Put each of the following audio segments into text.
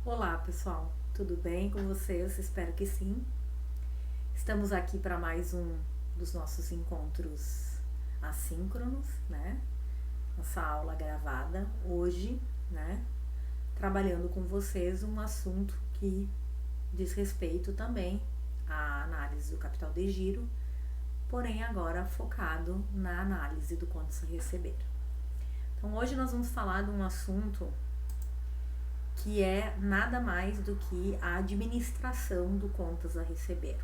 Olá, pessoal, tudo bem com vocês? Espero que sim. Estamos aqui para mais um dos nossos encontros assíncronos, né? Nossa aula gravada hoje, né? Trabalhando com vocês um assunto que diz respeito também à análise do capital de giro, porém agora focado na análise do contas a receber. Então hoje nós vamos falar de um assunto que é nada mais do que a administração do contas a receber.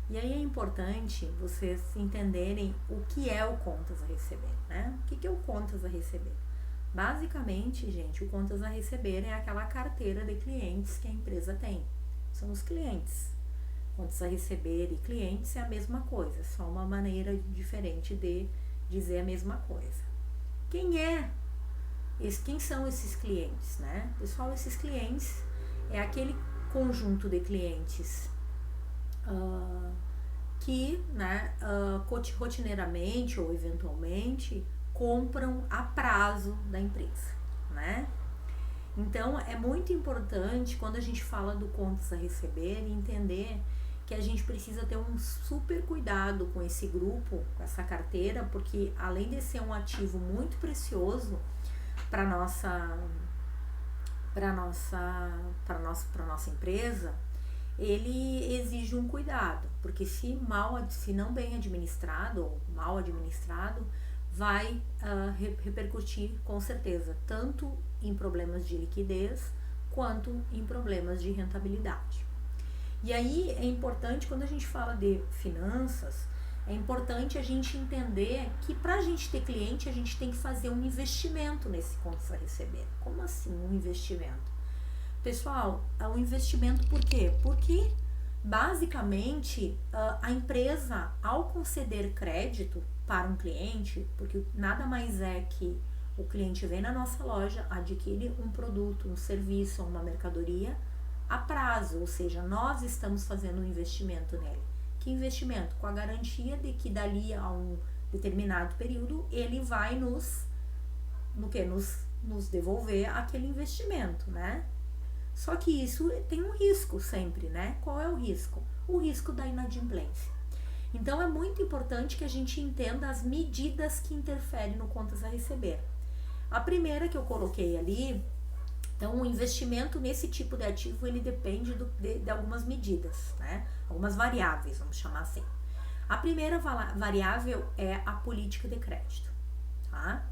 E aí é importante vocês entenderem o que é o contas a receber, né? O que é o contas a receber? Basicamente, gente, o contas a receber é aquela carteira de clientes que a empresa tem. São os clientes. Contas a receber e clientes é a mesma coisa, só uma maneira diferente de dizer a mesma coisa. Quem são esses clientes, né? Pessoal, esses clientes é aquele conjunto de clientes que, né, rotineiramente ou eventualmente compram a prazo da empresa, né? Então é muito importante quando a gente fala do contas a receber entender que a gente precisa ter um super cuidado com esse grupo, com essa carteira, porque além de ser um ativo muito precioso para nossa nossa empresa, ele exige um cuidado, porque se não bem administrado ou mal administrado, vai repercutir com certeza tanto em problemas de liquidez quanto em problemas de rentabilidade. E aí é importante, quando a gente fala de finanças, é importante a gente entender que para a gente ter cliente, a gente tem que fazer um investimento nesse contas a receber. Como assim um investimento? Pessoal, é um investimento por quê? Porque basicamente a empresa, ao conceder crédito para um cliente, porque nada mais é que o cliente vem na nossa loja, adquire um produto, um serviço, uma mercadoria a prazo, ou seja, nós estamos fazendo um investimento nele. Que investimento? Com a garantia de que dali a um determinado período ele vai nos devolver aquele investimento, né? Só que isso tem um risco sempre, né? Qual é o risco? O risco da inadimplência. Então é muito importante que a gente entenda as medidas que interferem no contas a receber. A primeira que eu coloquei ali, então o investimento nesse tipo de ativo ele depende de algumas medidas, né? Algumas variáveis, vamos chamar assim. A primeira variável é a política de crédito, tá?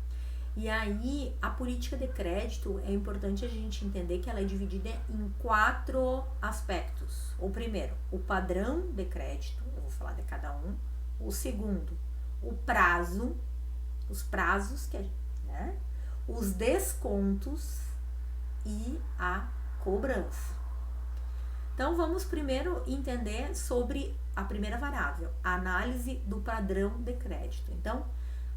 E aí, a política de crédito é importante a gente entender que ela é dividida em 4 aspectos. O primeiro, o padrão de crédito, eu vou falar de cada um. O segundo, o prazo, os prazos, né? Os descontos e a cobrança. Então, vamos primeiro entender sobre a primeira variável, a análise do padrão de crédito. Então,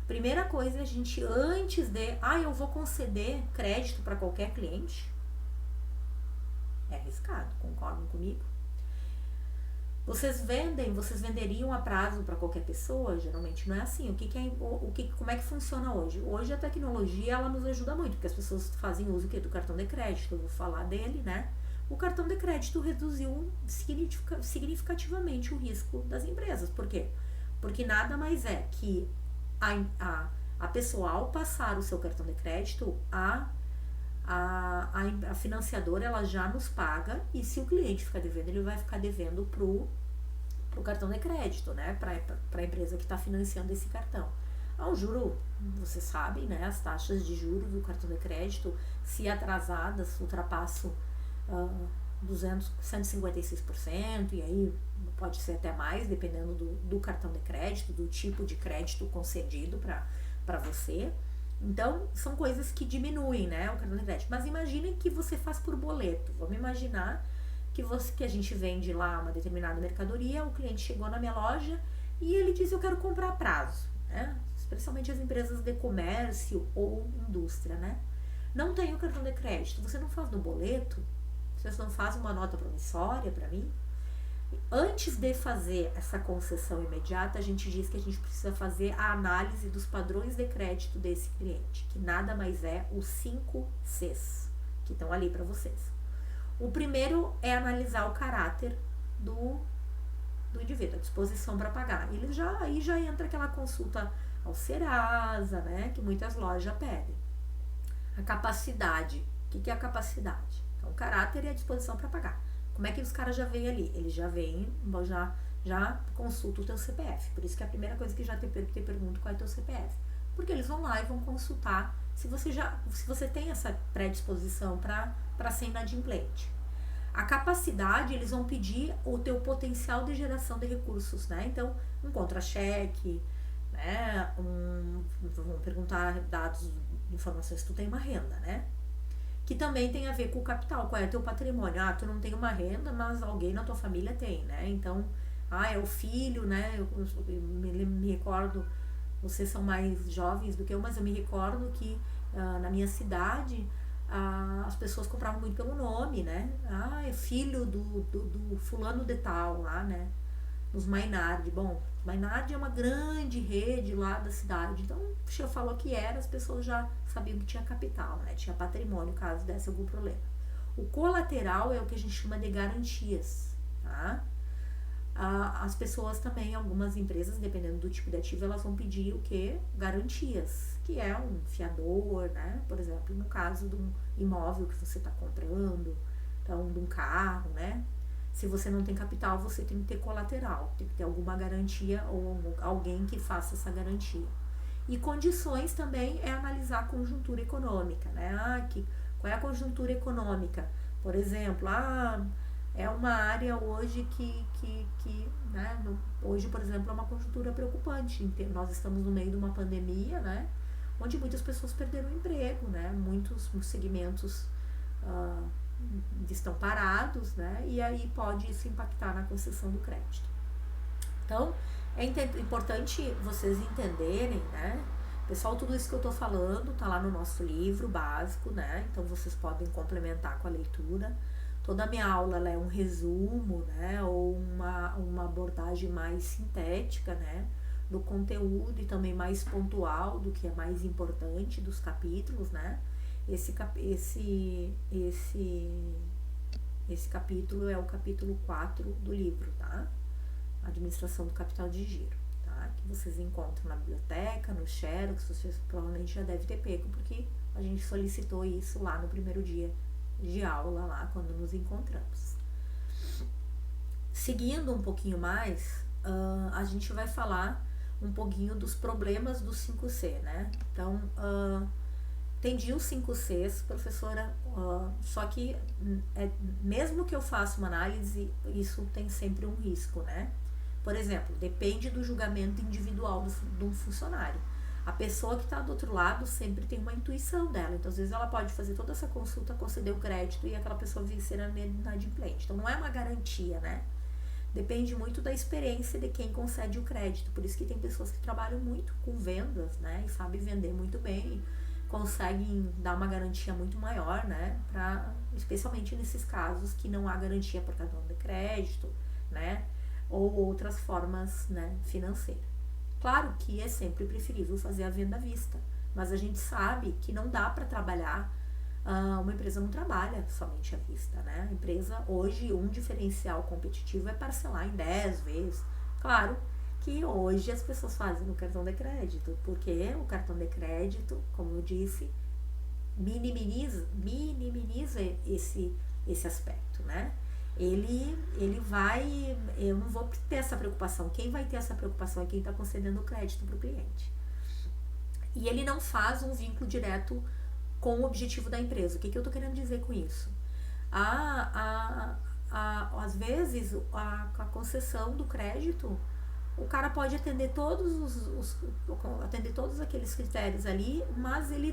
primeira coisa, a gente antes de, eu vou conceder crédito para qualquer cliente, é arriscado, concordam comigo? Vocês venderiam a prazo para qualquer pessoa? Geralmente não é assim. Como é que funciona hoje? Hoje a tecnologia ela nos ajuda muito, porque as pessoas fazem uso do cartão de crédito, eu vou falar dele, né? O cartão de crédito reduziu significativamente o risco das empresas. Por quê? Porque nada mais é que a pessoa, ao passar o seu cartão de crédito, a financiadora ela já nos paga, e se o cliente ficar devendo, ele vai ficar devendo pro cartão de crédito, né? Para a empresa que está financiando esse cartão. Ao juro, você sabe, né? As taxas de juros do cartão de crédito, se atrasadas, ultrapassam 156%, e aí pode ser até mais, dependendo do cartão de crédito, do tipo de crédito concedido para você. Então, são coisas que diminuem, né, o cartão de crédito. Mas imagine que você faz por boleto. Vamos imaginar que a gente vende lá uma determinada mercadoria, o cliente chegou na minha loja e ele diz, eu quero comprar a prazo, né? Especialmente as empresas de comércio ou indústria, né? Não tem o cartão de crédito, você não faz no boleto? Você não faz uma nota promissória para mim? Antes de fazer essa concessão imediata, a gente diz que a gente precisa fazer a análise dos padrões de crédito desse cliente, que nada mais é os 5 Cs, que estão ali para vocês. O primeiro é analisar o caráter do indivíduo, a disposição para pagar. Aí já entra aquela consulta ao Serasa, né, que muitas lojas já pedem. A capacidade. O que é a capacidade? Então, o caráter e a disposição para pagar. Como é que os caras já vêm ali? Eles já vêm, já consultam o teu CPF. Por isso que a primeira coisa que já te pergunto qual é o teu CPF. Porque eles vão lá e vão consultar se você tem essa predisposição para ser inadimplente. A capacidade, eles vão pedir o teu potencial de geração de recursos, né? Então, um contra-cheque, né? Vão perguntar dados, informações se tu tem uma renda, né? Que também tem a ver com o capital, qual é o teu patrimônio. Ah, tu não tem uma renda, mas alguém na tua família tem, né? Então, é o filho, né? Eu me recordo, vocês são mais jovens do que eu, mas eu me recordo que na minha cidade as pessoas compravam muito pelo nome, né? É filho do fulano de tal lá, né? Nos Maynard. Bom, Maynard é uma grande rede lá da cidade. Então, o senhor falou que era, as pessoas já sabiam que tinha capital, né? Tinha patrimônio, caso desse algum problema. O colateral é o que a gente chama de garantias, tá? As pessoas também, algumas empresas, dependendo do tipo de ativo, elas vão pedir o quê? Garantias, que é um fiador, né? Por exemplo, no caso de um imóvel que você está comprando, então de um carro, né? Se você não tem capital, você tem que ter colateral, tem que ter alguma garantia ou alguém que faça essa garantia. E condições também é analisar a conjuntura econômica, né? Qual é a conjuntura econômica? Por exemplo, é uma área hoje né, hoje, por exemplo, é uma conjuntura preocupante. Nós estamos no meio de uma pandemia, né, onde muitas pessoas perderam o emprego, né, muitos segmentos estão parados, né, e aí pode isso impactar na concessão do crédito. Então, é importante vocês entenderem, né, pessoal, tudo isso que eu tô falando tá lá no nosso livro básico, né, então vocês podem complementar com a leitura. Toda a minha aula ela é um resumo, né, ou uma abordagem mais sintética, né, do conteúdo e também mais pontual do que é mais importante dos capítulos, né. Esse capítulo é o capítulo 4 do livro, tá? Administração do capital de giro, tá? Que vocês encontram na biblioteca, no Xerox, vocês provavelmente já devem ter pego, porque a gente solicitou isso lá no primeiro dia de aula lá, quando nos encontramos. Seguindo um pouquinho mais, a gente vai falar um pouquinho dos problemas do 5C, né? Então, entendi os 5Cs, professora, só que mesmo que eu faça uma análise, isso tem sempre um risco, né? Por exemplo, depende do julgamento individual de um funcionário. A pessoa que está do outro lado sempre tem uma intuição dela. Então, às vezes, ela pode fazer toda essa consulta, conceder o crédito e aquela pessoa vir ser inadimplente. Então, não é uma garantia, né? Depende muito da experiência de quem concede o crédito. Por isso que tem pessoas que trabalham muito com vendas, né? E sabem vender muito bem, conseguem dar uma garantia muito maior, né? Especialmente nesses casos que não há garantia por cartão de crédito, né? Ou outras formas, né, financeiras. Claro que é sempre preferível fazer a venda à vista, mas a gente sabe que não dá para trabalhar, uma empresa não trabalha somente à vista, né? A empresa, hoje, um diferencial competitivo é parcelar em 10 vezes. Claro que hoje as pessoas fazem no cartão de crédito, porque o cartão de crédito, como eu disse, minimiza esse aspecto, né? Ele vai, eu não vou ter essa preocupação, quem vai ter essa preocupação é quem está concedendo o crédito para o cliente. E ele não faz um vínculo direto com o objetivo da empresa. O que eu estou querendo dizer com isso? Às vezes, a concessão do crédito, o cara pode atender todos aqueles critérios ali, mas ele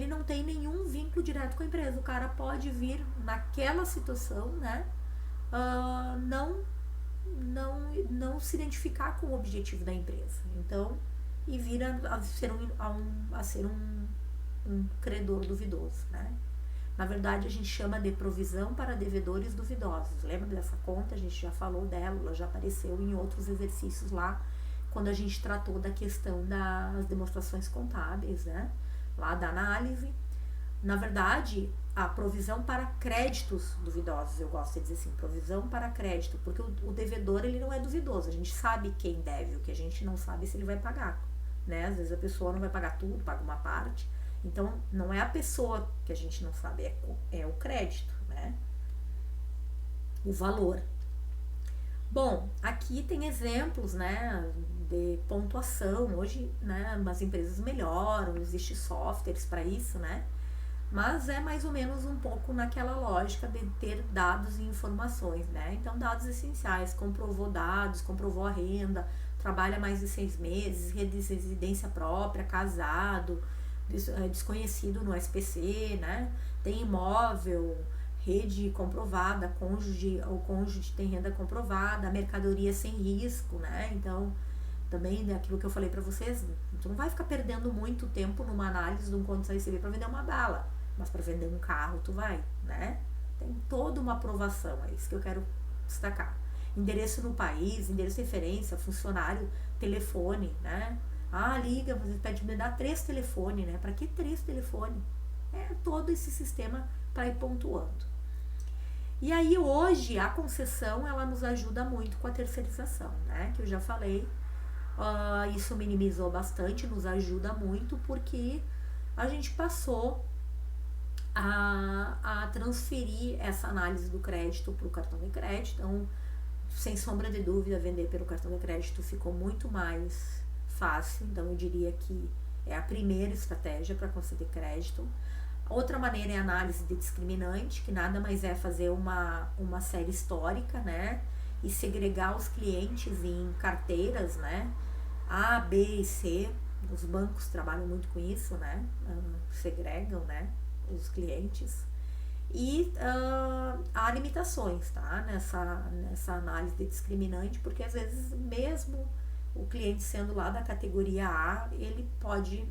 não tem nenhum vínculo direto com a empresa. O cara pode vir naquela situação, né, não se identificar com o objetivo da empresa. Então, e vir a ser um credor duvidoso, né? Na verdade, a gente chama de provisão para devedores duvidosos. Lembra dessa conta? A gente já falou dela, ela já apareceu em outros exercícios lá, quando a gente tratou da questão das demonstrações contábeis, né? Lá da análise. Na verdade, a provisão para créditos duvidosos, eu gosto de dizer assim, provisão para crédito, porque o devedor, ele não é duvidoso, a gente sabe quem deve, o que a gente não sabe é se ele vai pagar, né? Às vezes a pessoa não vai pagar tudo, paga uma parte, então não é a pessoa que a gente não sabe, é o crédito, né? O valor. Bom, aqui tem exemplos, né, de pontuação. Hoje, né, as empresas melhoram, existem softwares para isso, né? Mas é mais ou menos um pouco naquela lógica de ter dados e informações, né? Então, dados essenciais, comprovou dados, comprovou a renda, trabalha mais de 6 meses, residência própria, casado, desconhecido no SPC, né? Tem imóvel, rede comprovada, cônjuge, o cônjuge tem renda comprovada, mercadoria sem risco, né? Então, também aquilo que eu falei para vocês, tu não vai ficar perdendo muito tempo numa análise de um quanto você receber para vender uma bala, mas para vender um carro tu vai, né? Tem toda uma aprovação, é isso que eu quero destacar. Endereço no país, endereço de referência, funcionário, telefone, né? Ah, liga, você pede me dar 3 telefones, né? Para que 3 telefones? É todo esse sistema para ir pontuando. E aí hoje a concessão ela nos ajuda muito com a terceirização, né? Que eu já falei, isso minimizou bastante, nos ajuda muito porque a gente passou a transferir essa análise do crédito para o cartão de crédito. Então, sem sombra de dúvida, vender pelo cartão de crédito ficou muito mais fácil. Então, eu diria que é a primeira estratégia para conceder crédito. Outra maneira é a análise de discriminante, que nada mais é fazer uma série histórica, né? E segregar os clientes em carteiras, né? A, B e C. Os bancos trabalham muito com isso, né? Segregam, né? Os clientes. E há limitações, tá? Nessa análise de discriminante, porque às vezes mesmo o cliente sendo lá da categoria A, ele pode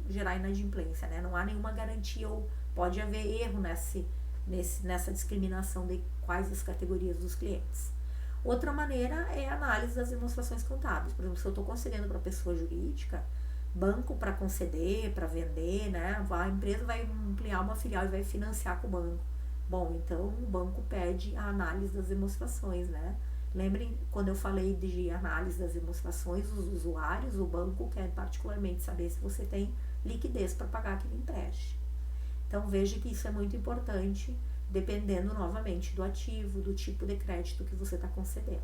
gerar inadimplência, né? Não há nenhuma garantia ou pode haver erro nessa discriminação de quais as categorias dos clientes. Outra maneira é a análise das demonstrações contábeis. Por exemplo, se eu estou concedendo para pessoa jurídica, banco para conceder, para vender, né? A empresa vai ampliar uma filial e vai financiar com o banco. Bom, então o banco pede a análise das demonstrações, né? Lembrem, quando eu falei de análise das demonstrações, os usuários, o banco quer particularmente saber se você tem liquidez para pagar aquele empréstimo. Então veja que isso é muito importante, dependendo novamente do ativo, do tipo de crédito que você está concedendo.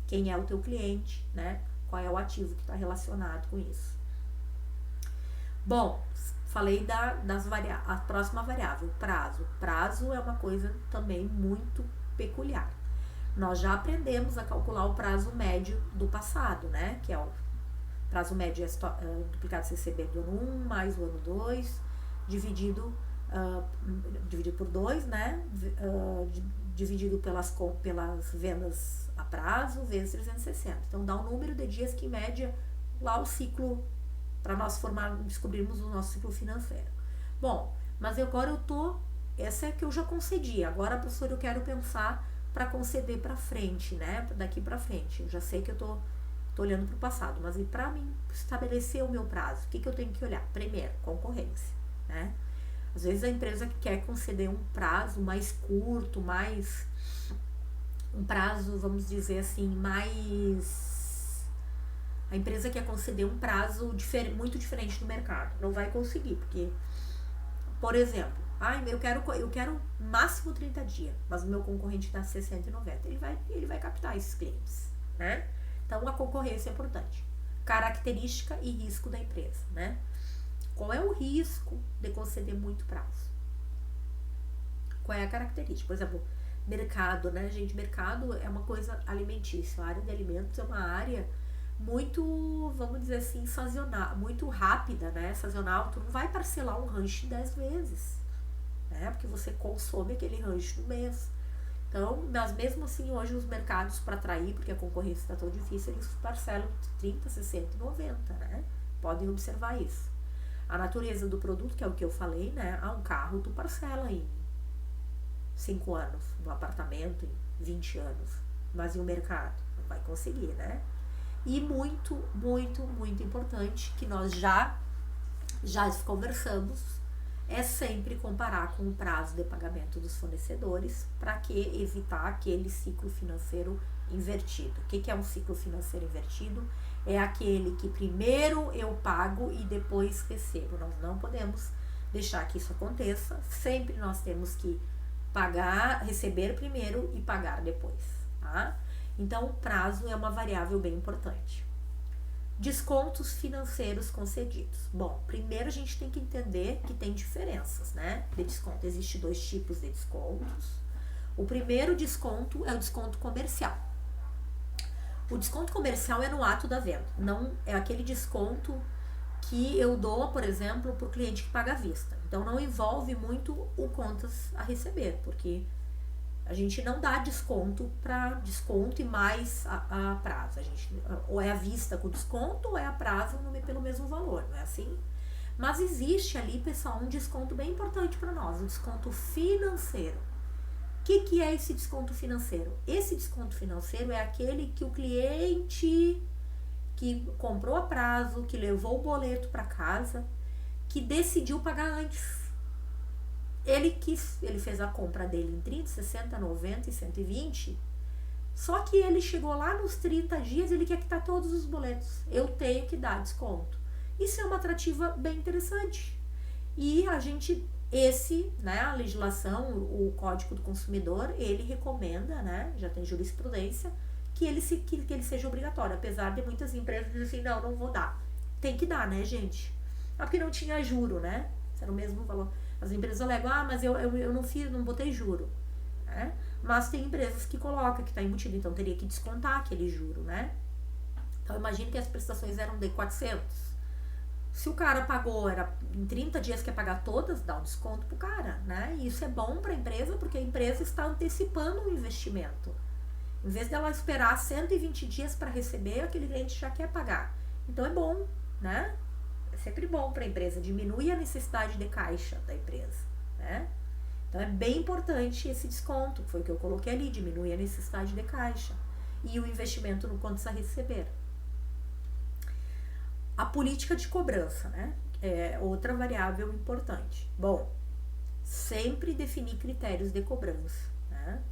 Quem é o teu cliente, né? Qual é o ativo que está relacionado com isso. Bom, falei a próxima variável, prazo. Prazo é uma coisa também muito peculiar. Nós já aprendemos a calcular o prazo médio do passado, né? Que é o prazo médio duplicado CCB do ano 1 mais o ano 2, dividido por 2, né? Dividido pelas vendas a prazo, vezes 360. Então, dá um número de dias que, em média, lá o ciclo, para nós descobrirmos o nosso ciclo financeiro. Bom, mas agora essa é que eu já concedi. Agora, professor, eu quero pensar para conceder para frente, né? Daqui para frente. Eu já sei que eu tô olhando para o passado, mas e para mim estabelecer o meu prazo, o que eu tenho que olhar? Primeiro, concorrência, né? Às vezes a empresa quer conceder um prazo mais curto, um prazo, vamos dizer assim, a empresa quer conceder um prazo muito diferente do mercado. Não vai conseguir, porque, por exemplo, eu quero máximo 30 dias, mas o meu concorrente dá 60 e 90. Ele vai captar esses clientes, né? Então, a concorrência é importante. Característica e risco da empresa, né? Qual é o risco de conceder muito prazo? Qual é a característica? Por exemplo, mercado, né, gente? Mercado é uma coisa alimentícia. A área de alimentos é uma área muito, vamos dizer assim, sazonal, muito rápida, né? Sazonal. Tu não vai parcelar um rancho 10 vezes, né? Porque você consome aquele rancho no mês. Então, mas mesmo assim, hoje os mercados para atrair, porque a concorrência está tão difícil, eles parcelam 30, 60 e 90, né? Podem observar isso. A natureza do produto, que é o que eu falei, né? Um carro tu parcela em 5 anos, um apartamento em 20 anos, mas e o mercado? Não vai conseguir, né? E muito, muito, muito importante, que nós já conversamos, é sempre comparar com o prazo de pagamento dos fornecedores, para que evitar aquele ciclo financeiro invertido. O que é um ciclo financeiro invertido? É aquele que primeiro eu pago e depois recebo. Nós não podemos deixar que isso aconteça. Sempre nós temos que pagar, receber primeiro e pagar depois, tá? Então, o prazo é uma variável bem importante. Descontos financeiros concedidos. Bom, primeiro a gente tem que entender que tem diferenças, né? De desconto. Existem 2 tipos de descontos. O primeiro desconto é o desconto comercial. O desconto comercial é no ato da venda. Não é aquele desconto que eu dou, por exemplo, para o cliente que paga à vista. Então, não envolve muito o contas a receber, porque a gente não dá desconto para desconto e mais a prazo. A gente, ou é à vista com desconto ou é a prazo pelo mesmo valor, não é assim? Mas existe ali, pessoal, um desconto bem importante para nós, o desconto financeiro. O que é esse desconto financeiro? Esse desconto financeiro é aquele que o cliente que comprou a prazo, que levou o boleto para casa, que decidiu pagar antes. Ele fez a compra dele em 30, 60, 90 e 120, só que ele chegou lá nos 30 dias, ele quer quitar todos os boletos. Eu tenho que dar desconto. Isso é uma atrativa bem interessante. E a gente, a legislação, o Código do Consumidor, ele recomenda, né, já tem jurisprudência, que ele seja obrigatório, apesar de muitas empresas dizerem assim, não vou dar. Tem que dar, né, gente? Porque não tinha juro, né? Era o mesmo valor. As empresas alegam, mas eu não botei juro, né? Mas tem empresas que colocam, que está embutido, então teria que descontar aquele juro, né? Então imagine que as prestações eram de 400. Se o cara pagou, era em 30 dias quer pagar todas, dá um desconto pro cara, né? E isso é bom para a empresa, porque a empresa está antecipando o investimento. Em vez dela esperar 120 dias para receber, aquele cliente já quer pagar. Então é bom, né? É sempre bom para a empresa, diminui a necessidade de caixa da empresa, né? Então é bem importante esse desconto, foi o que eu coloquei ali, diminui a necessidade de caixa e o investimento no contas a receber. A política de cobrança, né? É outra variável importante. Bom, sempre definir critérios de cobrança, né?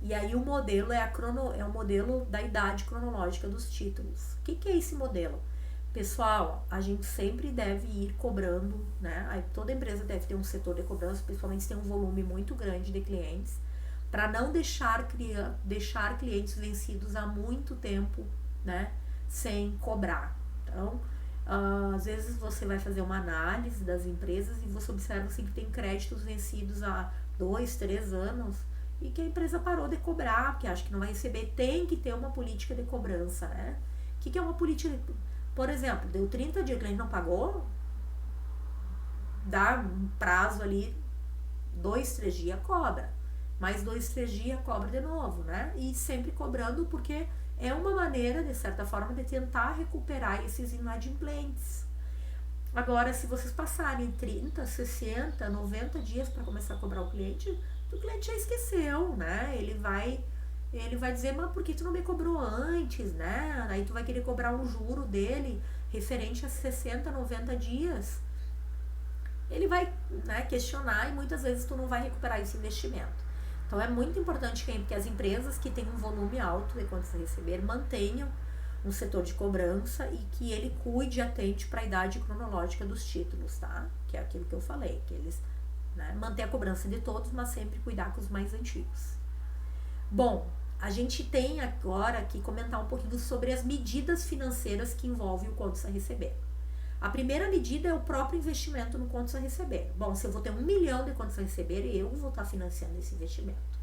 E aí o modelo é o modelo da idade cronológica dos títulos. O que é esse modelo? Pessoal, a gente sempre deve ir cobrando, né? Aí toda empresa deve ter um setor de cobrança, principalmente se tem um volume muito grande de clientes, para não deixar clientes vencidos há muito tempo, né? Sem cobrar. Então, às vezes você vai fazer uma análise das empresas e você observa assim, que tem créditos vencidos há 2, 3 anos e que a empresa parou de cobrar, porque acha que não vai receber. Tem que ter uma política de cobrança, né? O que é uma política de... Por exemplo, deu 30 dias, o cliente não pagou, dá um prazo ali, 2, 3 dias cobra. Mais 2, 3 dias cobra de novo, né? E sempre cobrando, porque é uma maneira, de certa forma, de tentar recuperar esses inadimplentes. Agora, se vocês passarem 30, 60, 90 dias para começar a cobrar o cliente já esqueceu, né? Ele vai dizer, mas por que tu não me cobrou antes, né? Aí tu vai querer cobrar um juro dele referente a 60, 90 dias. Ele vai, né, questionar e muitas vezes tu não vai recuperar esse investimento. Então é muito importante que as empresas que têm um volume alto de contas a receber mantenham um setor de cobrança e que ele cuide e atente para a idade cronológica dos títulos, tá? Que é aquilo que eu falei, que eles, né, manter a cobrança de todos, mas sempre cuidar com os mais antigos. Bom, a gente tem agora que comentar um pouquinho sobre as medidas financeiras que envolvem o contas a receber. A primeira medida é o próprio investimento no contas a receber. Bom, se eu vou ter 1 milhão de contas a receber, eu vou estar financiando esse investimento.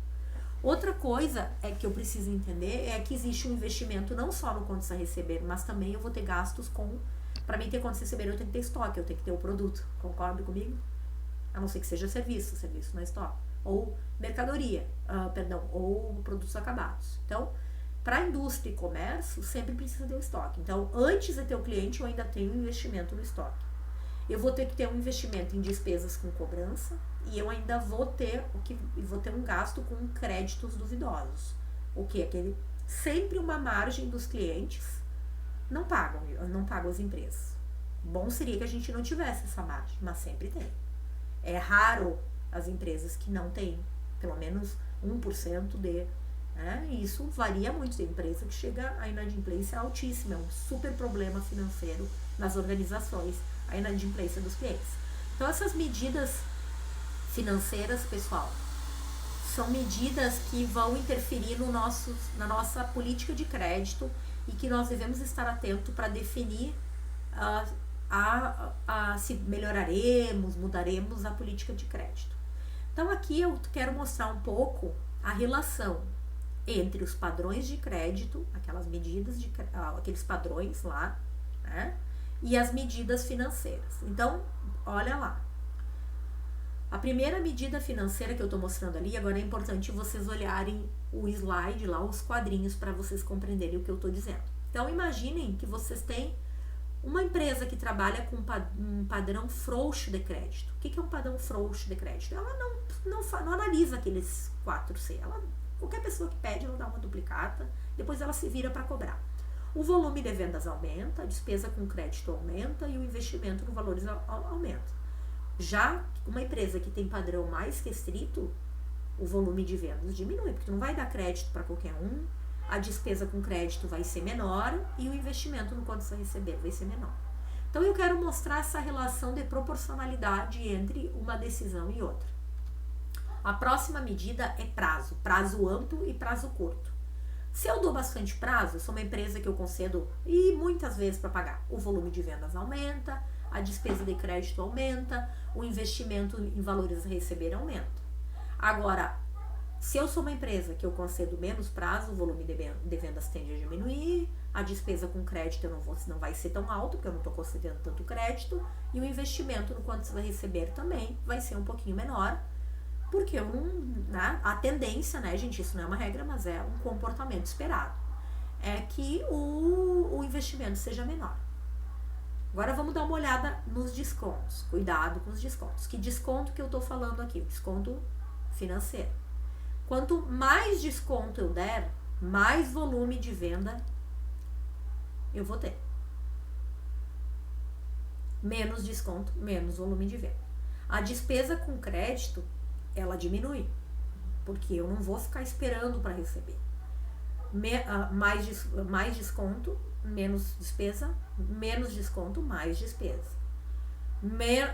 Outra coisa que eu preciso entender é que existe um investimento não só no contas a receber, mas também eu vou ter gastos com... Para mim ter contas a receber, eu tenho que ter estoque, eu tenho que ter o produto. Concorda comigo? A não ser que seja serviço não é estoque. Ou mercadoria, ou produtos acabados. Então, para a indústria e comércio, sempre precisa ter um estoque. Então, antes de ter o cliente, eu ainda tenho um investimento no estoque. Eu vou ter que ter um investimento em despesas com cobrança e eu ainda vou ter um gasto com créditos duvidosos. O que? Sempre uma margem dos clientes não pagam as empresas. Bom seria que a gente não tivesse essa margem, mas sempre tem. É raro as empresas que não têm pelo menos 1% de... Né? E isso varia muito. Tem empresa que chega a inadimplência altíssima, é um super problema financeiro nas organizações, a inadimplência dos clientes. Então essas medidas financeiras, pessoal, são medidas que vão interferir na nossa política de crédito e que nós devemos estar atentos para definir se melhoraremos, mudaremos a política de crédito. Então aqui eu quero mostrar um pouco a relação entre os padrões de crédito, aquelas medidas aqueles padrões lá, né, e as medidas financeiras. Então, olha lá. A primeira medida financeira que eu estou mostrando ali, agora é importante vocês olharem o slide lá, os quadrinhos, para vocês compreenderem o que eu estou dizendo. Então, imaginem que vocês têm uma empresa que trabalha com um padrão frouxo de crédito. O que é um padrão frouxo de crédito? Ela não analisa aqueles 4C. Qualquer pessoa que pede, ela dá uma duplicata, depois ela se vira para cobrar. O volume de vendas aumenta, a despesa com crédito aumenta e o investimento no valores aumenta. Já uma empresa que tem padrão mais restrito, o volume de vendas diminui, porque tu não vai dar crédito para qualquer um, a despesa com crédito vai ser menor e o investimento no quanto você receber vai ser menor. Então eu quero mostrar essa relação de proporcionalidade entre uma decisão e outra. A próxima medida é prazo amplo e prazo curto. Se eu dou bastante prazo, sou uma empresa que eu concedo e muitas vezes para pagar, o volume de vendas aumenta, a despesa de crédito aumenta, o investimento em valores a receber aumenta. Agora, se eu sou uma empresa que eu concedo menos prazo, o volume de vendas tende a diminuir, a despesa com crédito não vai ser tão alto, porque eu não estou concedendo tanto crédito, e o investimento no quanto você vai receber também vai ser um pouquinho menor, porque eu não, né, a tendência, né, gente, isso não é uma regra, mas é um comportamento esperado, é que o investimento seja menor. Agora vamos dar uma olhada nos descontos. Cuidado com os descontos. Que desconto que eu estou falando aqui? O desconto financeiro. Quanto mais desconto eu der, mais volume de venda eu vou ter. Menos desconto, menos volume de venda. A despesa com crédito, ela diminui, porque eu não vou ficar esperando para receber. Mais desconto, menos despesa, menos desconto, mais despesa.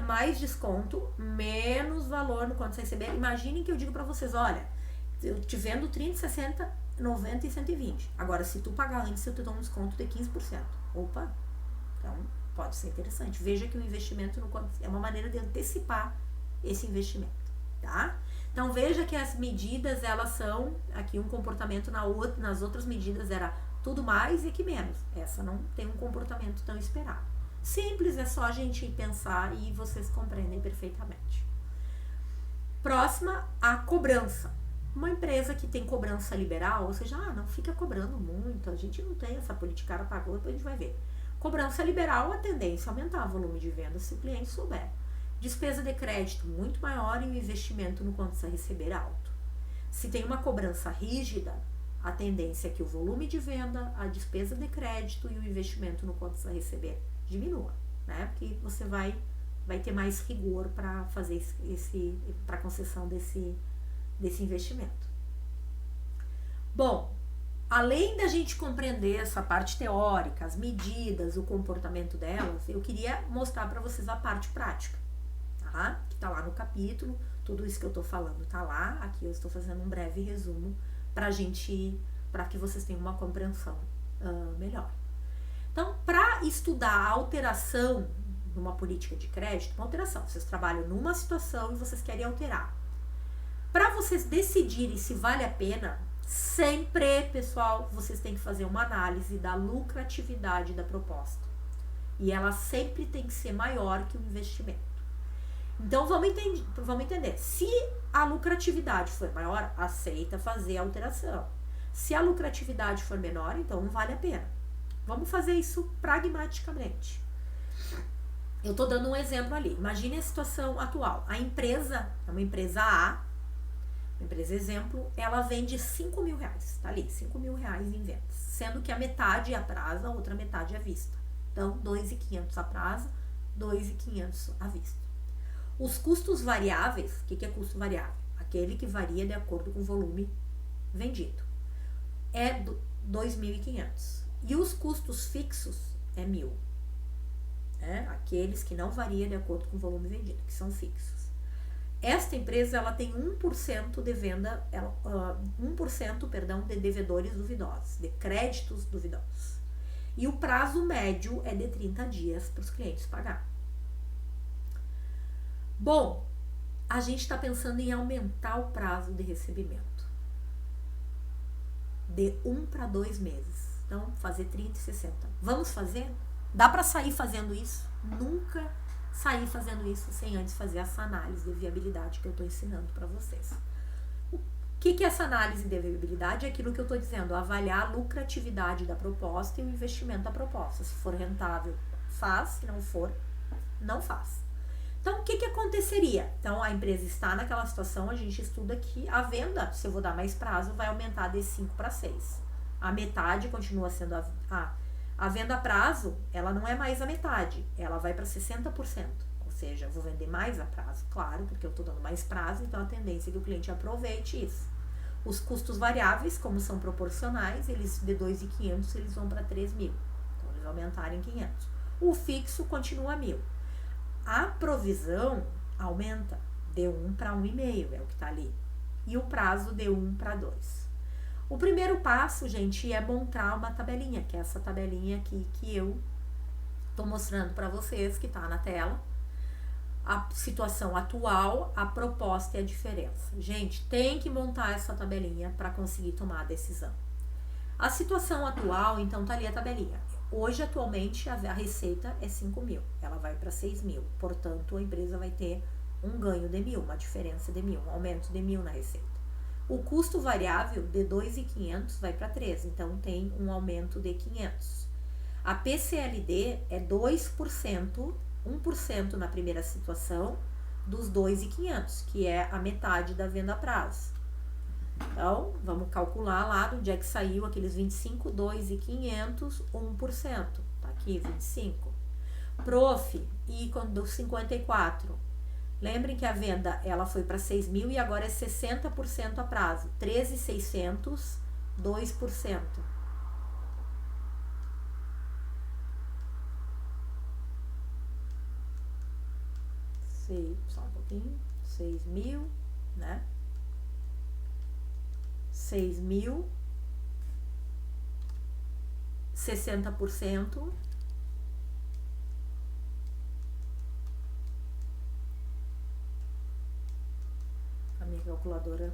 Mais desconto, menos valor no quanto você receber. Imaginem que eu digo para vocês, olha, eu te vendo 30, 60, 90 e 120. Agora, se tu pagar antes, eu te dou um desconto de 15%. Opa, então pode ser interessante. Veja que o investimento é uma maneira de antecipar esse investimento, tá? Então, veja que as medidas, elas são, aqui um comportamento nas outras medidas era tudo mais e que menos. Essa não tem um comportamento tão esperado. Simples, é só a gente pensar e vocês compreendem perfeitamente. Próxima, a cobrança. Uma empresa que tem cobrança liberal, ou seja, não fica cobrando muito, a gente não tem essa política, cara pagou, depois a gente vai ver. Cobrança liberal, a tendência é aumentar o volume de vendas se o cliente souber. Despesa de crédito muito maior e o investimento no quanto você receber alto. Se tem uma cobrança rígida, a tendência é que o volume de venda, a despesa de crédito e o investimento no quanto você receber diminua, né? Porque você vai ter mais rigor para fazer para concessão desse investimento. Bom, além da gente compreender essa parte teórica, as medidas, o comportamento delas, eu queria mostrar para vocês a parte prática, tá? Que tá lá no capítulo, tudo isso que eu tô falando tá lá, aqui eu estou fazendo um breve resumo para que vocês tenham uma compreensão melhor. Então, para estudar a alteração numa política de crédito, uma alteração, vocês trabalham numa situação e vocês querem alterar. Para vocês decidirem se vale a pena, sempre, pessoal, vocês têm que fazer uma análise da lucratividade da proposta. E ela sempre tem que ser maior que o investimento. Então, vamos entender. Se a lucratividade for maior, aceita fazer a alteração. Se a lucratividade for menor, então não vale a pena. Vamos fazer isso pragmaticamente. Eu estou dando um exemplo ali. Imagine a situação atual. A empresa é uma empresa A, uma empresa exemplo, ela vende 5 mil reais. Tá ali, 5 mil reais em vendas. Sendo que a metade é a prazo, a outra metade é à vista. Então, 2.500 a prazo, 2.500 à vista. Os custos variáveis, o que é custo variável? Aquele que varia de acordo com o volume vendido. É 2.500. E os custos fixos é 1.000. Aqueles que não variam de acordo com o volume vendido, que são fixos. Esta empresa ela tem 1% de venda, 1%, perdão, de devedores duvidosos, de créditos duvidosos. E o prazo médio é de 30 dias para os clientes pagar. Bom, a gente está pensando em aumentar o prazo de recebimento de 1 para 2 meses. Então, fazer 30 e 60. Vamos fazer? Dá para sair fazendo isso? Nunca sair fazendo isso sem antes fazer essa análise de viabilidade que eu estou ensinando para vocês. O que é essa análise de viabilidade? É aquilo que eu estou dizendo, avaliar a lucratividade da proposta e o investimento da proposta. Se for rentável, faz. Se não for, não faz. Então, o que aconteceria? Então, a empresa está naquela situação, a gente estuda que a venda, se eu vou dar mais prazo, vai aumentar de 5 para 6. A metade continua sendo a venda a prazo, ela não é mais a metade, ela vai para 60%. Ou seja, eu vou vender mais a prazo, claro, porque eu estou dando mais prazo, então a tendência é que o cliente aproveite isso. Os custos variáveis, como são proporcionais, eles de 2.500 eles vão para 3.000. Então, eles aumentaram em 500. O fixo continua 1.000. A provisão aumenta de 1 para 1,5, é o que está ali. E o prazo de 1 para 2. O primeiro passo, gente, é montar uma tabelinha, que é essa tabelinha aqui que eu tô mostrando para vocês, que tá na tela. A situação atual, a proposta e a diferença. Gente, tem que montar essa tabelinha para conseguir tomar a decisão. A situação atual, então, tá ali a tabelinha. Hoje, atualmente, a receita é 5.000, ela vai para 6.000. Portanto, a empresa vai ter um ganho de 1.000, uma diferença de 1.000, um aumento de 1.000 na receita. O custo variável de 2.500 vai para 3, então tem um aumento de 500. A PCLD é 2%, 1% na primeira situação, dos 2.500, que é a metade da venda a prazo. Então, vamos calcular lá do dia que saiu aqueles 25, 2.500, 1%. Tá aqui, 25. Prof, ícone do 54. Lembrem que a venda ela foi para 6.000 e agora é 60% a prazo. 13.600, 2%. Só um pouquinho. 6.000, né? 6.000, 60%. A minha calculadora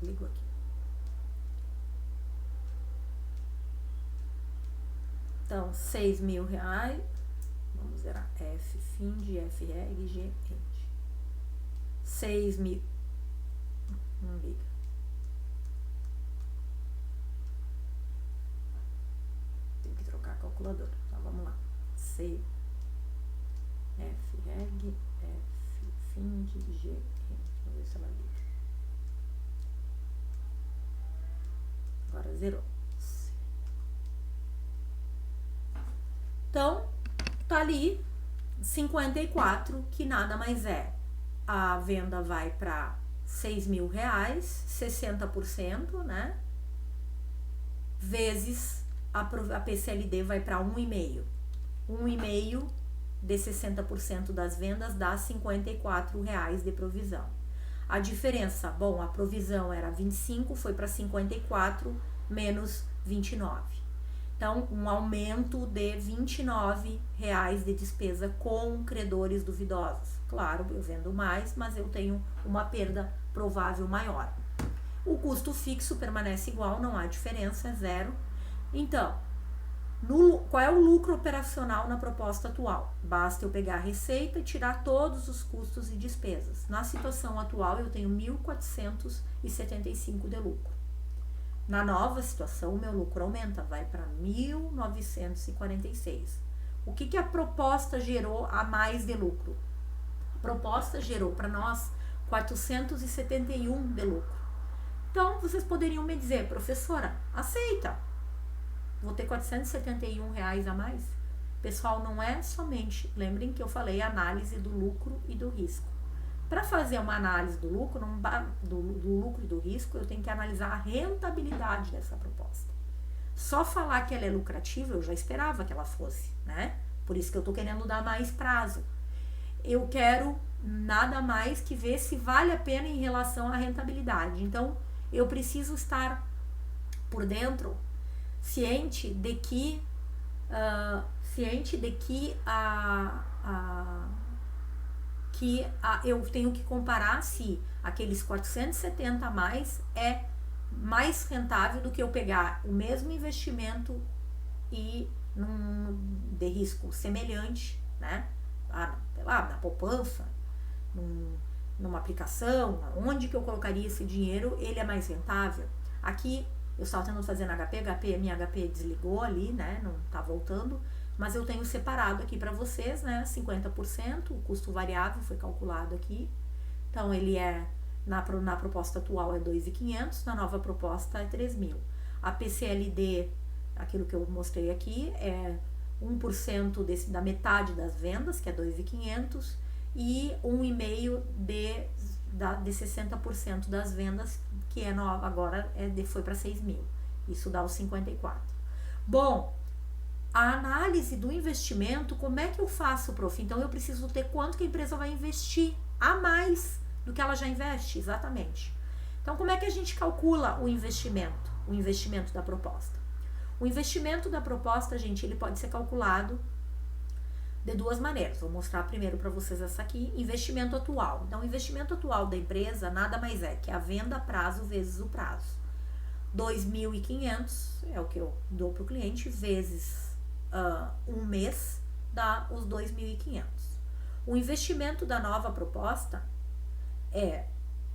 ligou aqui. Então, 6.000 reais. Vamos zerar. F, FIND, F, REG, G, END. 6.000. Não liga. Tem que trocar a calculadora. Então, vamos lá. C, F, REG, F, FIND, G, END. Vamos ver se ela liga. Agora zerou. Então, tá ali 54, que nada mais é. A venda vai para 6.000 reais, 60%, né? Vezes a PCLD vai para 1,5. 1,5 de 60% das vendas dá R$54 de provisão. A diferença, bom, a provisão era 25, foi para 54 menos 29. Então, um aumento de R$29 de despesa com credores duvidosos. Claro, eu vendo mais, mas eu tenho uma perda provável maior. O custo fixo permanece igual, não há diferença, é zero. Então, qual é o lucro operacional na proposta atual? Basta eu pegar a receita e tirar todos os custos e despesas. Na situação atual, eu tenho 1.475 de lucro. Na nova situação, o meu lucro aumenta, vai para 1.946. O que a proposta gerou a mais de lucro? A proposta gerou para nós 471 de lucro. Então, vocês poderiam me dizer, professora, aceita. Vou ter R$471 a mais? pessoal, não é somente, lembrem que eu falei análise do lucro e do risco. Para fazer uma análise do lucro, do lucro e do risco, eu tenho que analisar a rentabilidade dessa proposta. Só falar que ela é lucrativa, eu já esperava que ela fosse, né? Por isso que eu tô querendo dar mais prazo. Eu quero nada mais que ver se vale a pena em relação à rentabilidade. Então, eu preciso estar por dentro, ciente de que eu tenho que comparar se aqueles 470 a mais é mais rentável do que eu pegar o mesmo investimento e de risco semelhante, né? Na poupança, numa aplicação, onde que eu colocaria esse dinheiro, ele é mais rentável. Aqui eu estava tentando fazer na minha HP desligou ali, né? Não tá voltando, mas eu tenho separado aqui para vocês, né? 50%, o custo variável foi calculado aqui. Então ele é na proposta atual é 2.500, na nova proposta é 3.000. A PCLD, aquilo que eu mostrei aqui, é 1% da metade das vendas, que é 2.500, e 1,5% de 60% das vendas, que é nova, agora foi para 6.000. Isso dá os 54. Bom, a análise do investimento, como é que eu faço, prof? Então eu preciso ter quanto que a empresa vai investir a mais do que ela já investe, exatamente. Então como é que a gente calcula o investimento da proposta? O investimento da proposta, gente, ele pode ser calculado de duas maneiras. Vou mostrar primeiro para vocês essa aqui, investimento atual. Então, o investimento atual da empresa nada mais é que a venda a prazo vezes o prazo. 2.500 é o que eu dou para o cliente, vezes um mês, dá os 2.500. O investimento da nova proposta é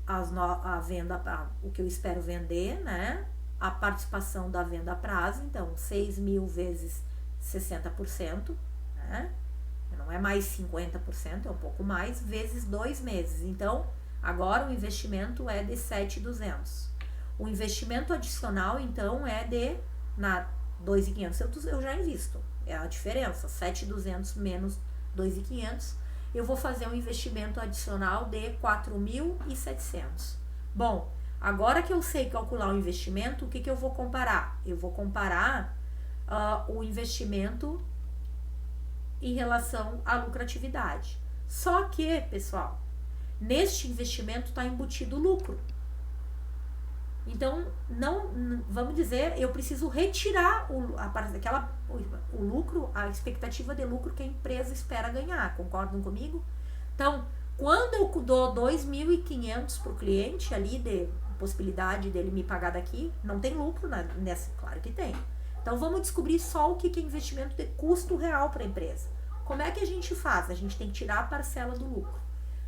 a venda, o que eu espero vender, né? A participação da venda a prazo, então 6.000 vezes 60%, né? Não é mais 50%, é um pouco mais, vezes 2 meses. Então, agora o investimento é de 7.200. O investimento adicional, então, é de 2.500 eu já invisto. É a diferença, 7.200 menos 2.500. Eu vou fazer um investimento adicional de 4.700. Bom, agora que eu sei calcular o investimento, o que eu vou comparar? Eu vou comparar o investimento em relação à lucratividade. Só que, pessoal, neste investimento está embutido lucro. Então, vamos dizer, eu preciso retirar o lucro, a expectativa de lucro que a empresa espera ganhar. Concordam comigo? Então, quando eu dou 2.500 para o cliente ali, de possibilidade dele me pagar daqui, não tem lucro nessa? Claro que tem. Então, vamos descobrir só o que é investimento de custo real para a empresa. Como é que a gente faz? A gente tem que tirar a parcela do lucro.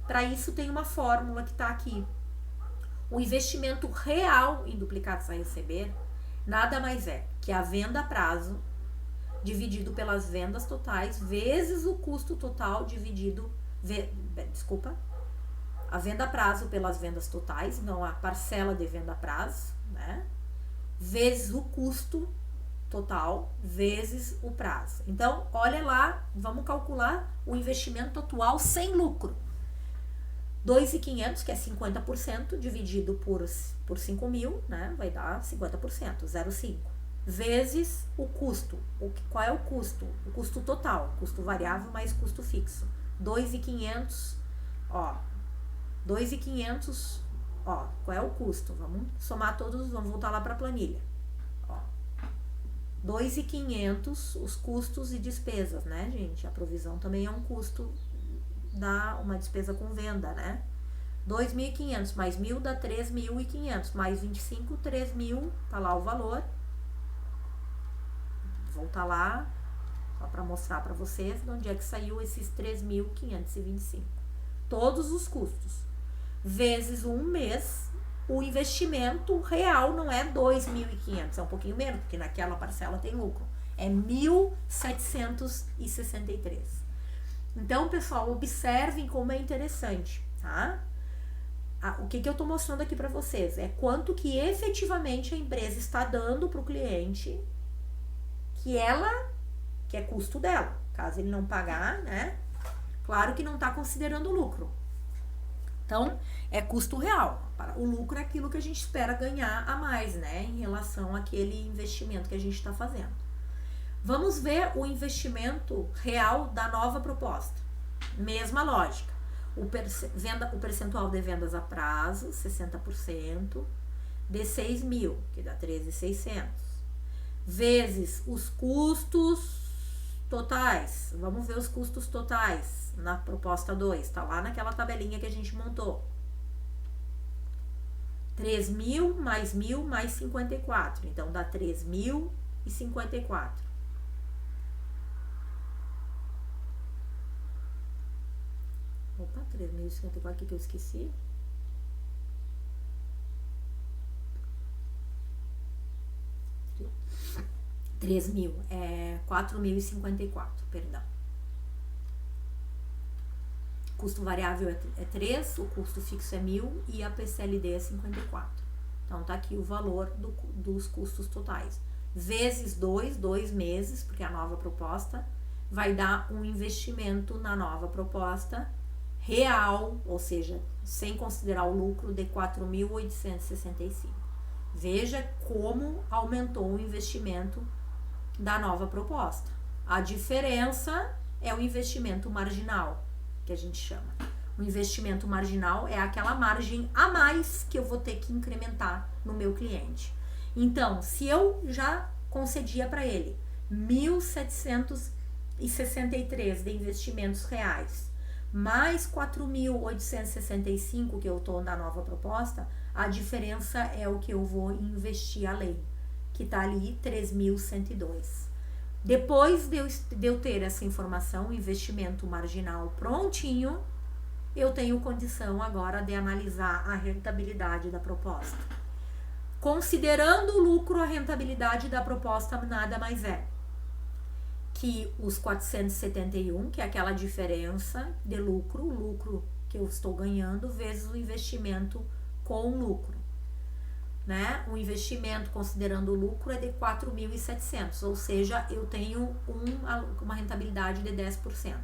Para isso, tem uma fórmula que está aqui. O investimento real em duplicados a receber nada mais é que a venda a prazo dividido pelas vendas totais vezes o custo total dividido... a venda a prazo pelas vendas totais, então a parcela de venda a prazo, né? Vezes o custo total vezes o prazo. Então, olha lá, vamos calcular o investimento atual sem lucro. 2.500, que é 50%, dividido por 5.000, né? Vai dar 50%, 0,5. Vezes o custo. Qual é o custo? O custo total, custo variável mais custo fixo. 2.500, ó. 2.500, ó. Qual é o custo? Vamos somar todos, vamos voltar lá para a planilha. 2.500 os custos e despesas, né, gente? A provisão também é um custo, dá uma despesa com venda, né? 2.500 mais 1.000 dá 3.500, mais 25, 3.000, tá lá o valor. Vou voltar lá, só para mostrar para vocês de onde é que saiu esses 3.525. Todos os custos, vezes um mês. O investimento real não é 2.500, é um pouquinho menos, porque naquela parcela tem lucro. É 1.763. Então, pessoal, observem como é interessante, tá? O que eu tô mostrando aqui para vocês é quanto que efetivamente a empresa está dando pro cliente, que é custo dela. Caso ele não pagar, né? Claro que não está considerando o lucro. Então, é custo real. O lucro é aquilo que a gente espera ganhar a mais, né? Em relação àquele investimento que a gente está fazendo. Vamos ver o investimento real da nova proposta. Mesma lógica. O percentual de vendas a prazo, 60%, de 6 mil, que dá 13.600. Vezes os custos totais. Vamos ver os custos totais na proposta 2. Tá lá naquela tabelinha que a gente montou. 3 mil mais 1.000 mais 54. Então, dá 3.054. Opa, 3.054, o que eu esqueci? É 4.054, perdão. Custo variável é 3, o custo fixo é 1.000 e a PCLD é 54. Então, tá aqui o valor dos custos totais. Vezes 2 meses, porque a nova proposta vai dar um investimento na nova proposta real, ou seja, sem considerar o lucro, de 4.865. Veja como aumentou o investimento da nova proposta. A diferença é o investimento marginal, que a gente chama. O investimento marginal é aquela margem a mais que eu vou ter que incrementar no meu cliente. Então, se eu já concedia para ele 1.763 de investimentos reais, mais 4.865 que eu estou na nova proposta, a diferença é o que eu vou investir além, que está ali 3.102. Depois de eu ter essa informação, o investimento marginal prontinho, eu tenho condição agora de analisar a rentabilidade da proposta. Considerando o lucro, a rentabilidade da proposta nada mais é que os 471, que é aquela diferença de lucro, o lucro que eu estou ganhando, vezes o investimento com lucro. Né? O investimento, considerando o lucro, é de 4.700, ou seja, eu tenho uma rentabilidade de 10%.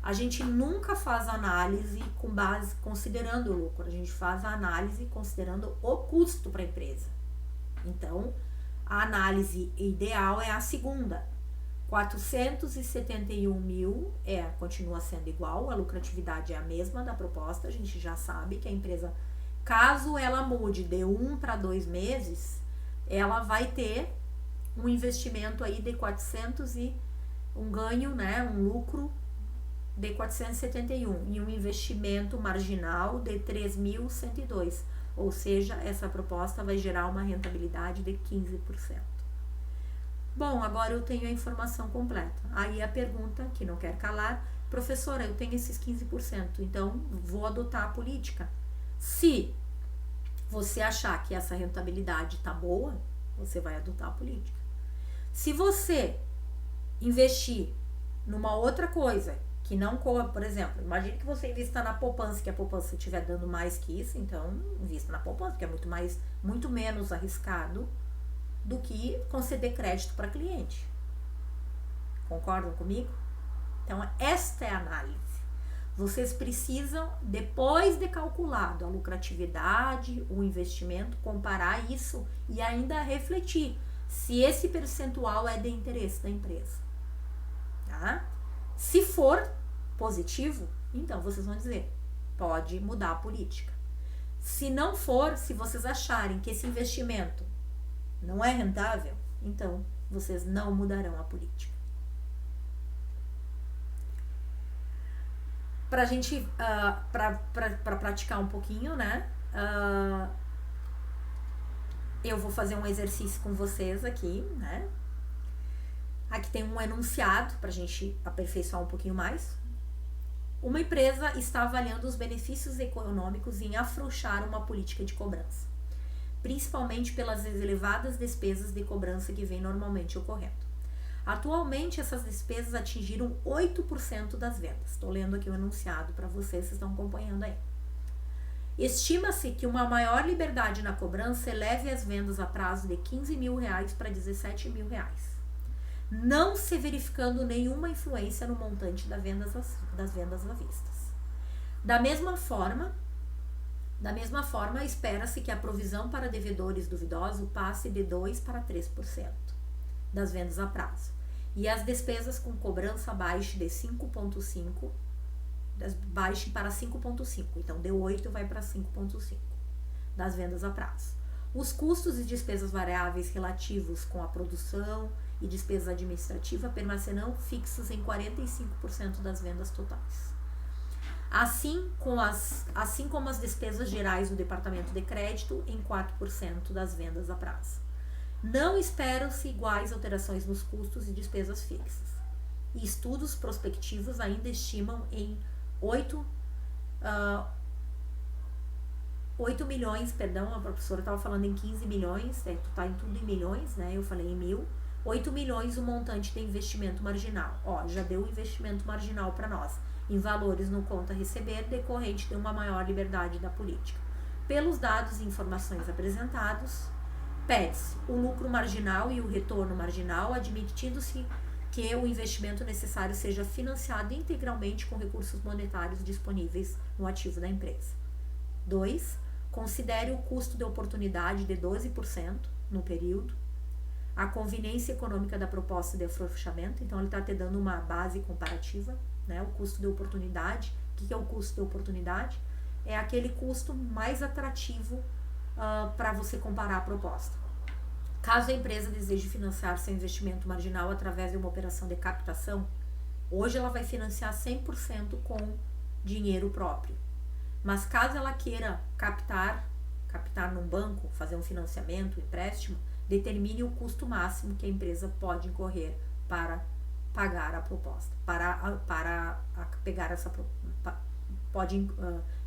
A gente nunca faz análise com base considerando o lucro, a gente faz a análise considerando o custo para a empresa. Então, a análise ideal é a segunda. 471 mil continua sendo igual, a lucratividade é a mesma da proposta, a gente já sabe que a empresa, caso ela mude de 1 para 2 meses, ela vai ter um investimento aí de 400 e um ganho, né, um lucro de 471 e um investimento marginal de 3.102, ou seja, essa proposta vai gerar uma rentabilidade de 15%. Bom, agora eu tenho a informação completa. Aí a pergunta, que não quer calar, professora, eu tenho esses 15%, então vou adotar a política. Se você achar que essa rentabilidade está boa, você vai adotar a política. Se você investir numa outra coisa que não corra, por exemplo, imagine que você invista na poupança, que a poupança estiver dando mais que isso, então invista na poupança, que é muito menos arriscado do que conceder crédito para cliente. Concordam comigo? Então, esta é a análise. Vocês precisam, depois de calculado a lucratividade, o investimento, comparar isso e ainda refletir se esse percentual é de interesse da empresa. Tá? Se for positivo, então vocês vão dizer, pode mudar a política. Se não for, se vocês acharem que esse investimento não é rentável, então vocês não mudarão a política. Pra gente, pra praticar um pouquinho, né? Eu vou fazer um exercício com vocês aqui, né? Aqui tem um enunciado pra gente aperfeiçoar um pouquinho mais. Uma empresa está avaliando os benefícios econômicos em afrouxar uma política de cobrança, principalmente pelas elevadas despesas de cobrança que vem normalmente ocorrendo. Atualmente, essas despesas atingiram 8% das vendas. Estou lendo aqui o enunciado para vocês estão acompanhando aí. Estima-se que uma maior liberdade na cobrança eleve as vendas a prazo de R$15.000 para R$17.000. não se verificando nenhuma influência no montante das vendas à vista. Da mesma forma, espera-se que a provisão para devedores duvidosos passe de 2% para 3% das vendas a prazo. E as despesas com cobrança baixem de 5,5%, baixem para 5,5%. Então, de 8% vai para 5,5% das vendas a prazo. Os custos e despesas variáveis relativos com a produção e despesa administrativa permanecerão fixos em 45% das vendas totais. Assim como as despesas gerais do departamento de crédito em 4% das vendas a prazo. Não esperam-se iguais alterações nos custos e despesas fixas. E estudos prospectivos ainda estimam em 8 milhões, perdão, a professora estava falando em 15 milhões, tu tá em tudo em milhões, né? Eu falei em 1.000. 8 milhões o montante de investimento marginal. Ó, já deu o investimento marginal para nós, em valores no conta a receber, decorrente de uma maior liberdade da política. Pelos dados e informações apresentados, pede-se o lucro marginal e o retorno marginal, admitindo-se que o investimento necessário seja financiado integralmente com recursos monetários disponíveis no ativo da empresa. 2. Considere o custo de oportunidade de 12% no período. A conveniência econômica da proposta de afrouxamento, então ele está te dando uma base comparativa, né? O custo de oportunidade. O que é o custo de oportunidade? É aquele custo mais atrativo para você comparar a proposta. Caso a empresa deseje financiar seu investimento marginal através de uma operação de captação, hoje ela vai financiar 100% com dinheiro próprio. Mas caso ela queira captar num banco, fazer um financiamento, um empréstimo, determine o custo máximo que a empresa pode incorrer para pagar a proposta,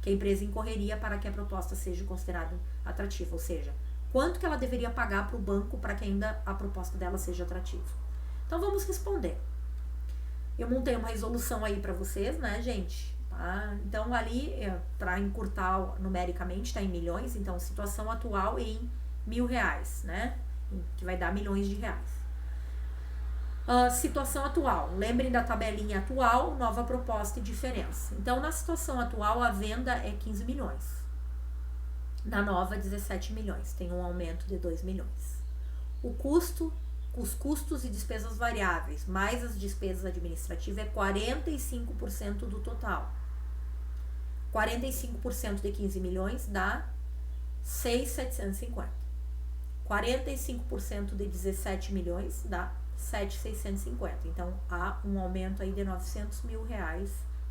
que a empresa incorreria para que a proposta seja considerada atrativa, ou seja, quanto que ela deveria pagar para o banco para que ainda a proposta dela seja atrativa. Então vamos responder. Eu montei uma resolução aí para vocês, né, gente? Tá? Então ali, para encurtar numericamente, está em milhões, então situação atual em R$1.000, né? Que vai dar milhões de reais. Situação atual. Lembrem da tabelinha atual, nova proposta e diferença. Então, na situação atual, a venda é 15 milhões. Na nova, 17 milhões. Tem um aumento de 2 milhões. Os custos e despesas variáveis, mais as despesas administrativas, é 45% do total. 45% de 15 milhões dá 6.750. 45% de 17 milhões dá 7.650. Então, há um aumento aí de R$900 mil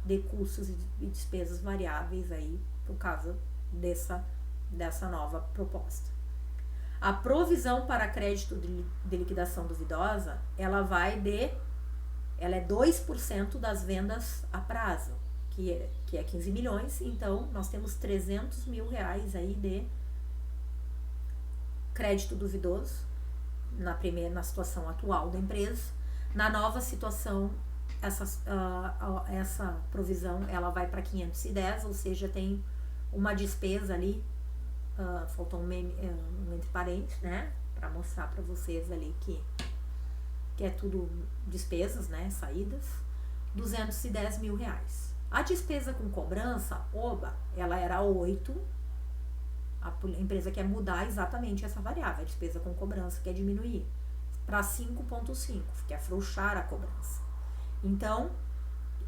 de custos e despesas variáveis aí por causa dessa nova proposta. A provisão para crédito de liquidação duvidosa, ela é 2% das vendas a prazo, que é 15 milhões. Então, nós temos R$300 mil aí de crédito duvidoso na situação atual da empresa. Na nova situação, essa provisão ela vai para 510, ou seja, tem uma despesa ali, faltou um entre parênteses, né, para mostrar para vocês ali que é tudo despesas, né, saídas, R$210 mil. A despesa com cobrança, ela era 8. A empresa quer mudar exatamente essa variável, a despesa com cobrança, quer diminuir para 5,5, quer afrouxar a cobrança. Então,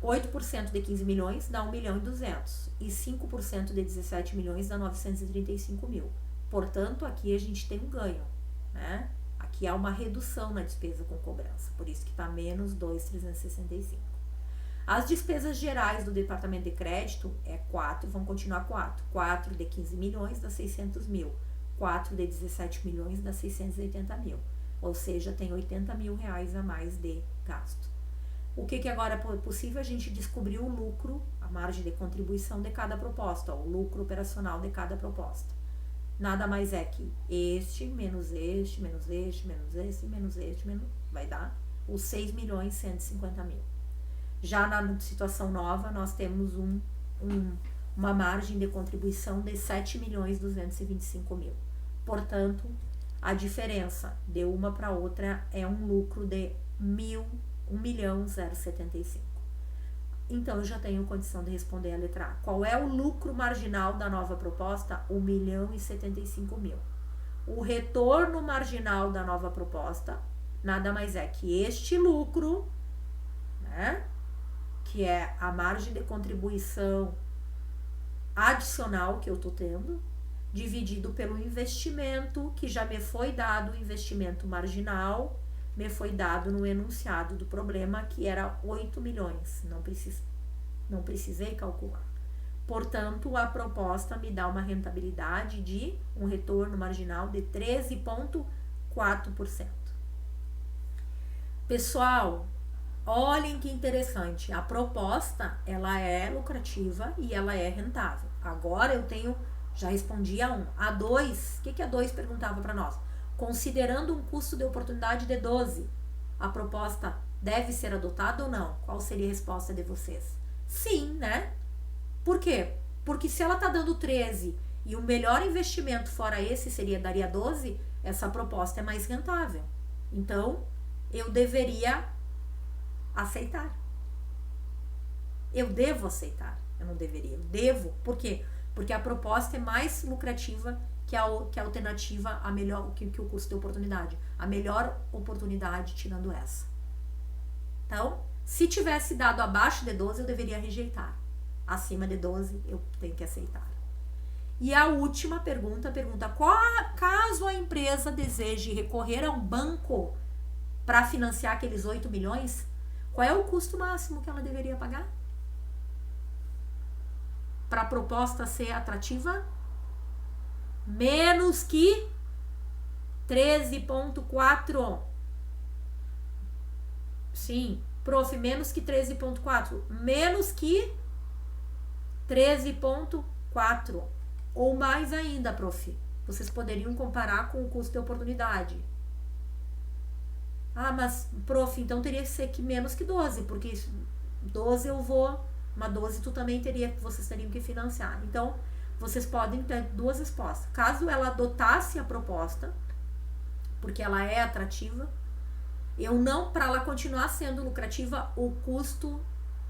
8% de 15 milhões dá 1.200.000 e 5% de 17 milhões dá 935 mil. Portanto, aqui a gente tem um ganho, né? Aqui há uma redução na despesa com cobrança, por isso que está menos 2.365. As despesas gerais do departamento de crédito é 4, vão continuar 4. 4 de 15 milhões dá 600 mil. 4 de 17 milhões dá 680 mil. Ou seja, tem 80 mil a mais de gasto. O que agora é possível? A gente descobrir o lucro, a margem de contribuição de cada proposta, o lucro operacional de cada proposta. Nada mais é que este, menos este, menos este, menos este, menos este, vai dar os 6.150.000. Já na situação nova, nós temos uma margem de contribuição de 7.225.000. Portanto, a diferença de uma para outra é um lucro de 1.075. Então, eu já tenho condição de responder a letra A. Qual é o lucro marginal da nova proposta? 1.075.000. O retorno marginal da nova proposta nada mais é que este lucro, né, que é a margem de contribuição adicional que eu estou tendo, dividido pelo investimento que já me foi dado, o investimento marginal, me foi dado no enunciado do problema, que era 8 milhões. Não precisei calcular. Portanto, a proposta me dá uma rentabilidade de um retorno marginal de 13,4%. Pessoal, olhem que interessante. A proposta, ela é lucrativa e ela é rentável. Agora eu tenho, já respondi a 1. A 2, o que a 2 perguntava para nós? Considerando um custo de oportunidade de 12, a proposta deve ser adotada ou não? Qual seria a resposta de vocês? Sim, né? Por quê? Porque se ela tá dando 13 e o melhor investimento fora esse daria 12, essa proposta é mais rentável. Então, eu deveria aceitar. Eu devo aceitar. Eu não deveria. Eu devo. Por quê? Porque a proposta é mais lucrativa que a alternativa a melhor, que o custo de oportunidade. A melhor oportunidade tirando essa. Então, se tivesse dado abaixo de 12, eu deveria rejeitar. Acima de 12, eu tenho que aceitar. E a última pergunta, caso a empresa deseje recorrer a um banco para financiar aqueles 8 milhões, qual é o custo máximo que ela deveria pagar? Para a proposta ser atrativa? Menos que 13,4. Sim, prof, menos que 13,4. Menos que 13,4. Ou mais ainda, prof. Vocês poderiam comparar com o custo de oportunidade. Ah, mas, prof, então teria que ser menos que 12, porque 12 eu vou, mas 12 vocês teriam que financiar. Então, vocês podem ter duas respostas. Caso ela adotasse a proposta, porque ela é atrativa, para ela continuar sendo lucrativa, o custo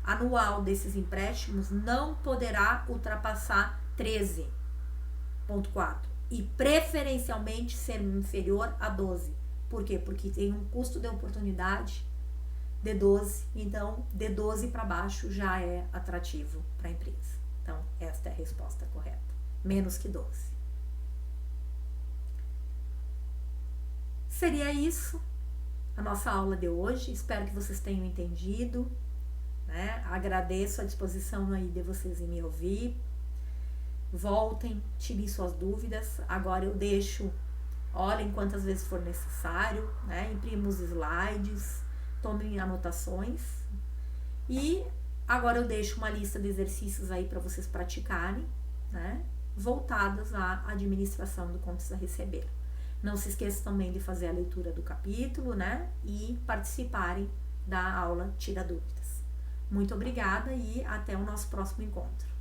anual desses empréstimos não poderá ultrapassar 13,4 e preferencialmente ser inferior a 12. Por quê? Porque tem um custo de oportunidade de 12, então de 12 para baixo já é atrativo para a empresa. Então, esta é a resposta correta. Menos que 12. Seria isso a nossa aula de hoje. Espero que vocês tenham entendido, né? Agradeço a disposição aí de vocês em me ouvir. Voltem, tirem suas dúvidas. Agora eu deixo, olhem quantas vezes for necessário, né? Imprima os slides, tomem anotações. E agora eu deixo uma lista de exercícios aí para vocês praticarem, né? Voltadas à administração do contas a receber. Não se esqueça também de fazer a leitura do capítulo, né? E participarem da aula Tira Dúvidas. Muito obrigada e até o nosso próximo encontro.